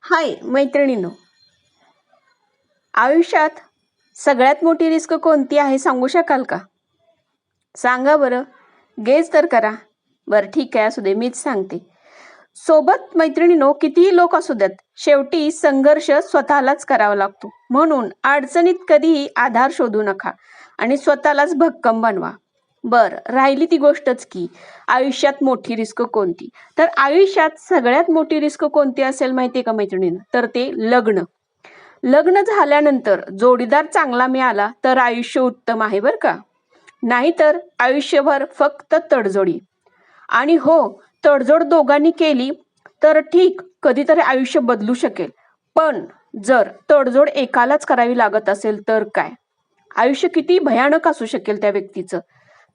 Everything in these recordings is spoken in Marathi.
हाय मैत्रिणींनो, आयुष्यात सगळ्यात मोठी रिस्क कोणती आहे सांगू शकाल का? सांगा बरं. गेस तर करा. बरं ठीक आहे, असू दे, मीच सांगते. सोबत मैत्रिणींनो कितीही लोक असू द्यात, शेवटी संघर्ष स्वतःलाच करावा लागतो. म्हणून अडचणीत कधीही आधार शोधू नका आणि स्वतःलाच भक्कम बनवा. राहिली ती गोष्टच की आयुष्यात मोठी रिस्क कोणती. तर आयुष्यात सगळ्यात मोठी रिस्क कोणती असेल माहितीये का मैत्रिणींनो? तर ते लग्न. लग्न झाल्यानंतर जोडीदार चांगला मिळाला तर आयुष्य उत्तम आहे बरं का. नाहीतर आयुष्यभर फक्त तडजोडी. आणि हो, तडजोड दोघांनी केली तर ठीक, कधीतरी आयुष्य बदलू शकेल. पण जर तडजोड एकालाच करावी लागत असेल तर काय? आयुष्य किती भयानक असू शकेल त्या व्यक्तीचं.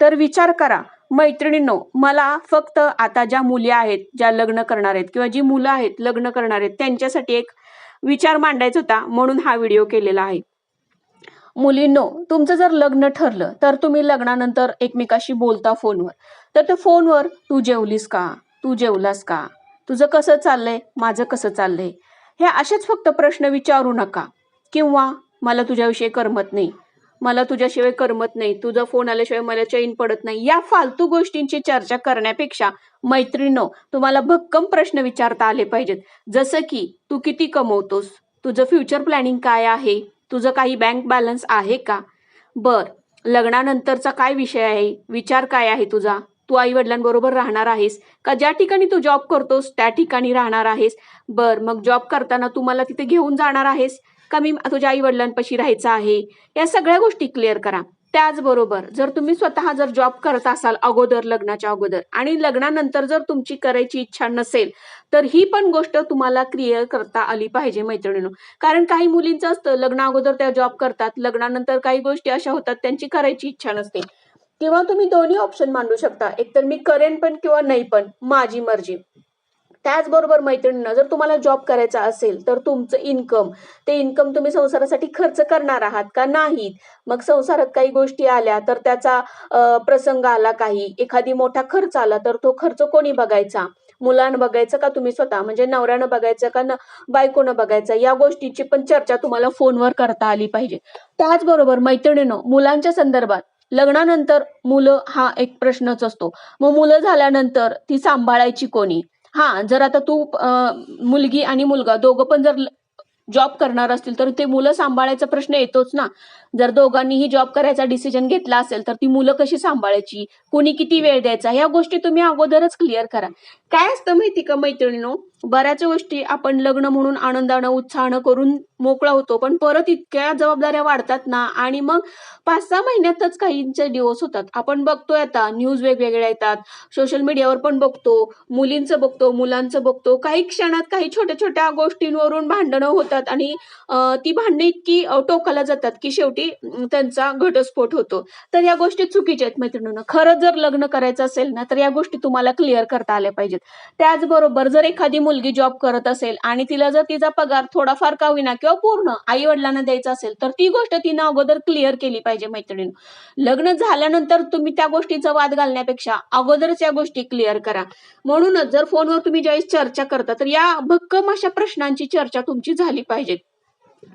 तर विचार करा मैत्रिणींनो. मला फक्त आता ज्या मुली आहेत, ज्या लग्न करणार आहेत, किंवा जी मुलं आहेत लग्न करणार आहेत, त्यांच्यासाठी एक विचार मांडायचा होता, म्हणून हा व्हिडिओ केलेला आहे. मुलींनो, तुमचं जर लग्न ठरलं तर तुम्ही लग्नानंतर एकमेकाशी बोलता फोनवर. तर त्या फोनवर तू जेवलीस का, तू जेवलास का, तुझं कसं चाललंय, माझं कसं चाललंय, हे असेच फक्त प्रश्न विचारू नका. किंवा मला तुझ्याविषयी करमत नाही, मला तुझ्याशिवाय करमत नाही, तुझा फोन आल्याशिवाय मला चैन पडत नाही, या फालतू गोष्टींची चर्चा करण्यापेक्षा मैत्रिणींनो, तुम्हाला भक्कम प्रश्न विचारता आले पाहिजेत. जसं की तू किती कमवतोस, तुझं फ्युचर प्लॅनिंग काय आहे, तुझं काही बँक बॅलन्स आहे का? लग्नानंतरचा काय विषय आहे, विचार काय आहे तुझा? तू आई वडिलांबरोबर राहणार आहेस का? ज्या ठिकाणी तू जॉब करतोस त्या ठिकाणी राहणार आहेस? मग जॉब करताना तू मला तिथे घेऊन जाणार आहेस का? मी तुझ्या आई वडिलांपाशी राहायचं आहे? या सगळ्या गोष्टी क्लिअर करा. त्याचबरोबर जर तुम्ही स्वतः जर जॉब करत असाल अगोदर, लग्नाच्या अगोदर, आणि लग्नानंतर जर तुमची करायची इच्छा नसेल, तर ही पण गोष्ट तुम्हाला क्लिअर करता आली पाहिजे मैत्रिणींनो. कारण काही मुलींचं असतं, लग्न अगोदर त्या जॉब करतात, लग्नानंतर काही गोष्टी अशा होतात त्यांची करायची इच्छा नसते. किंवा तुम्ही दोन्ही ऑप्शन मांडू शकता, एकतर मी करेन पण किंवा नाही पण, माझी मर्जी. त्याचबरोबर मैत्रिणींना, जर तुम्हाला जॉब करायचा असेल तर तुमचं इन्कम, ते इन्कम तुम्ही संसारासाठी खर्च करणार आहात का नाहीत. मग संसारात काही गोष्टी आल्या तर त्याचा प्रसंग आला, काही एखादी मोठा खर्च आला तर तो खर्च कोणी बघायचा? मुलानं बघायचं का तुम्ही स्वतः, म्हणजे नवऱ्यानं बघायचं का बायकोनं बघायचं? या गोष्टीची पण चर्चा तुम्हाला फोनवर करता आली पाहिजे. त्याचबरोबर मैत्रिणींनो, मुलांच्या संदर्भात लग्नानंतर मुलं हा एक प्रश्नच असतो. मग मुलं झाल्यानंतर ती सांभाळायची कोणी? जर आता तू मुलगी आणि मुलगा दोघं पण जर जॉब करणार असतील तर ते मुलं सांभाळायचा प्रश्न येतोच ना. जर दोघांनीही जॉब करायचा डिसिजन घेतला असेल तर ती मुलं कशी सांभाळायची, कोणी किती वेळ द्यायचा, ह्या गोष्टी तुम्ही अगोदरच क्लिअर करा. काय असतं माहिती का मैत्रिणींनो, बऱ्याच गोष्टी आपण लग्न म्हणून आनंदानं उत्साहानं करून मोकळा होतो, पण परत इतक्या जबाबदाऱ्या वाढतात ना, आणि मग 5-6 महिन्यातच काहींचे डिवोर्स होतात. आपण बघतोय आता न्यूज वेगवेगळ्या येतात, सोशल मीडियावर पण बघतो, मुलींचं बघतो, मुलांचं बघतो. काही क्षणात काही छोट्या छोट्या गोष्टींवरून भांडणं होतात आणि ती भांडणं इतकी टोकाला जातात की शेवटी त्यांचा घटस्फोट होतो. तर या गोष्टी चुकीच्या आहेत मैत्रिणींनो. खरं जर लग्न करायचं असेल ना, तर या गोष्टी तुम्हाला क्लिअर करता आल्या पाहिजेत. त्याचबरोबर जर एखादी मुलगी जॉब करत असेल आणि तिला जर तिचा पगार थोडाफार का होईना किंवा पूर्ण आई वडिलांना द्यायचा असेल, तर ती गोष्ट तिनं अगोदर क्लिअर केली पाहिजे मैत्रिणींनो. लग्न झाल्यानंतर तुम्ही त्या गोष्टीचा वाद घालण्यापेक्षा अगोदरच या गोष्टी क्लिअर करा. म्हणूनच जर फोनवर तुम्ही ज्यावेळेस चर्चा करता, तर या भक्कम अशा प्रश्नांची चर्चा तुमची झाली पाहिजे.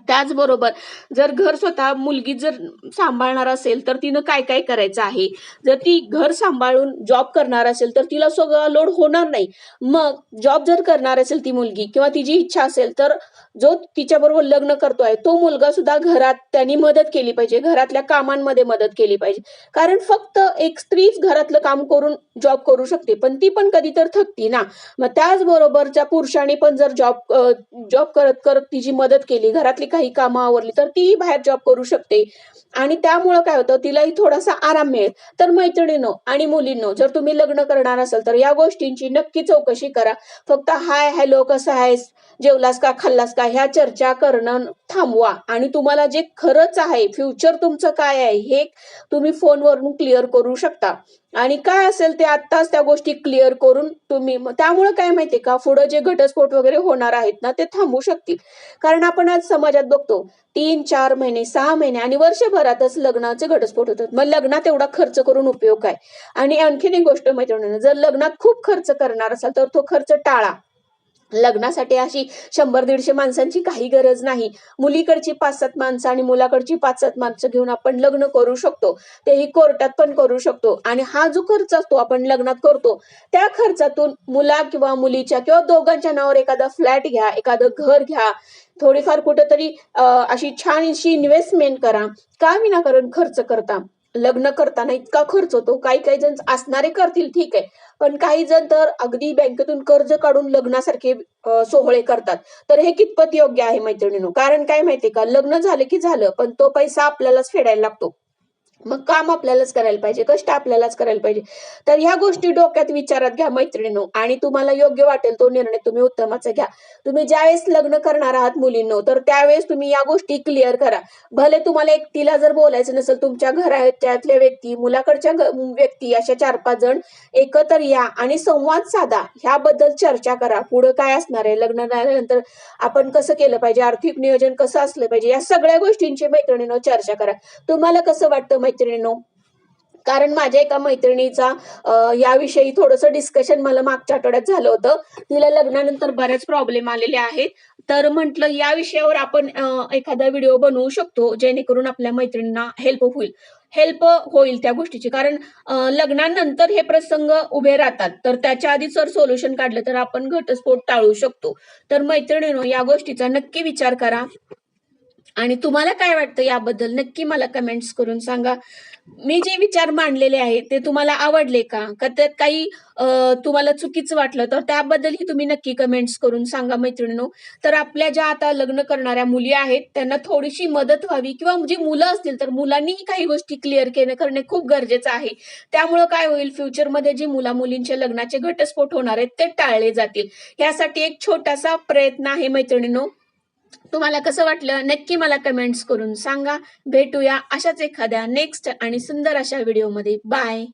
त्याचबरोबर जर घर स्वतः मुलगी जर सांभाळणार असेल तर तिनं काय काय करायचं आहे. जर ती घर सांभाळून जॉब करणार असेल तर तिला सगळं लोड होणार नाही. मग जॉब जर करणार असेल ती मुलगी, किंवा तिची इच्छा असेल, तर जो तिच्याबरोबर लग्न करतोय तो मुलगा सुद्धा घरात त्यांनी मदत केली पाहिजे, घरातल्या कामांमध्ये मदत केली पाहिजे. कारण फक्त एक स्त्रीच घरातलं काम करून जॉब करू शकते, पण ती पण कधी तर थकती ना. मग त्याचबरोबरच्या पुरुषांनी पण जर जॉब करत करत तिची मदत केली, घरातली काही कामं आवरली, तर ती बाहेर जॉब करू शकते आणि त्यामुळं काय होतं, तिलाही थोडासा आराम मिळेल. तर मैत्रिणींनो आणि मुलींनो, जर तुम्ही लग्न करणार असाल तर या गोष्टींची नक्की चौकशी करा. फक्त हाय हॅलो कसं आहेस, जेवलास का, खाल्लास का, ह्या चर्चा करणं थांबवा आणि तुम्हाला जे खरंच आहे, फ्युचर तुमचं काय आहे, हे तुम्ही फोनवरून क्लिअर करू शकता. आणि काय असेल ते आत्ताच त्या गोष्टी क्लिअर करून तुम्ही, त्यामुळे काय माहितीये का, पुढे जे घटस्फोट वगैरे होणार आहेत ना, ते थांबू शकतील. कारण आपण आज समाजात बघतो 3-4 महिने, 6 महिने आणि वर्षभरातच लग्नाचे घटस्फोट होतात. मग लग्नात एवढा खर्च करून उपयोग काय? आणि आणखीन एक गोष्ट मैत्रिणींनो, जर लग्नात खूप खर्च करणार असाल तर तो खर्च टाळा. लग्नासाठी अशी 100-150 माणसांची काही गरज नाही. मुलीकडची 5-7 माणसं आणि मुलाकडची 5-7 माणसं घेऊन आपण लग्न करू शकतो. तेही कोर्टात पण करू शकतो आणि हा जो खर्च असतो आपण लग्नात करतो, त्या खर्चातून मुला किंवा मुलीच्या किंवा दोघांच्या नावावर एखादा फ्लॅट घ्या, एखादं घर घ्या. थोडीफार कुठेतरी अशी छानशी इन्व्हेस्टमेंट करा. का विनाकारण खर्च करता? लग्न करताना इतका खर्च होतो. काही-काही जण असणारे करतील ठीक आहे. पण काही जण तर अगदी बँकेतून कर्ज काढून लग्नासारखे सोहळे करतात. तर हे कितपत योग्य आहे मैत्रिणींनो? कारण काय माहितीये का, लग्न झालं की झालं, पण तो पैसा आपल्यालाच फेडायला लागतो. मग काम आपल्यालाच करायला पाहिजे, कष्ट आपल्यालाच करायला पाहिजे. तर ह्या गोष्टी डोक्यात विचारात घ्या मैत्रिणींनो आणि तुम्हाला योग्य वाटेल तो निर्णय तुम्ही उत्तमाचा घ्या. तुम्ही ज्यावेळेस लग्न करणार आहात मुलींनो, तर त्यावेळेस तुम्ही या गोष्टी क्लिअर करा. भले तुम्हाला एकटीला जर बोलायचं नसेल, तुमच्या घराच्यातल्या व्यक्ती, मुलाकडच्या व्यक्ती अशा 4-5 जण एकत्र या आणि संवाद साधा. ह्याबद्दल चर्चा करा. पुढं काय असणार आहे, लग्न झाल्यानंतर आपण कसं केलं पाहिजे, आर्थिक नियोजन कसं असलं पाहिजे, या सगळ्या गोष्टींची मैत्रिणींनो चर्चा करा. तुम्हाला कसं वाटतं मैत्रिणींनो? कारण माझ्या एका मैत्रिणीचा याविषयी थोडंसं डिस्कशन मला मागच्या आठवड्यात झालं होतं. तिला लग्नानंतर बरेच प्रॉब्लेम आलेले आहेत. तर म्हटलं या विषयावर आपण एखादा व्हिडिओ बनवू शकतो, जेणेकरून आपल्या मैत्रिणींना हेल्प होईल त्या गोष्टीची. कारण लग्नानंतर हे प्रसंग उभे राहतात. तर त्याच्या आधीच जर सोल्युशन काढलं तर आपण घटस्फोट टाळू शकतो. तर मैत्रिणींनो, या गोष्टीचा नक्की विचार करा. आणि तुम्हाला काय वाटतं याबद्दल नक्की मला कमेंट्स करून सांगा. मी जे विचार मांडलेले आहेत ते तुम्हाला आवडले का? का त्यात काही तुम्हाला चुकीचं वाटलं तर त्याबद्दलही तुम्ही नक्की कमेंट्स करून सांगा मैत्रिणींनो. तर आपल्या ज्या आता लग्न करणाऱ्या मुली आहेत त्यांना थोडीशी मदत व्हावी किंवा जी मुलं असतील तर मुलांनीही काही गोष्टी क्लिअर करणे खूप गरजेचं आहे. त्यामुळं काय होईल फ्युचरमध्ये जी मुला-मुलींच्या लग्नाचे घटस्फोट होणार आहेत ते टाळले जातील. यासाठी एक छोटासा प्रयत्न आहे मैत्रिणींनो. तुम्हाला कसं वाटलं नक्की मला कमेंट्स करून सांगा. भेटूया अशाच एखाद्या नेक्स्ट आणि सुंदर अशा व्हिडिओमध्ये. बाय.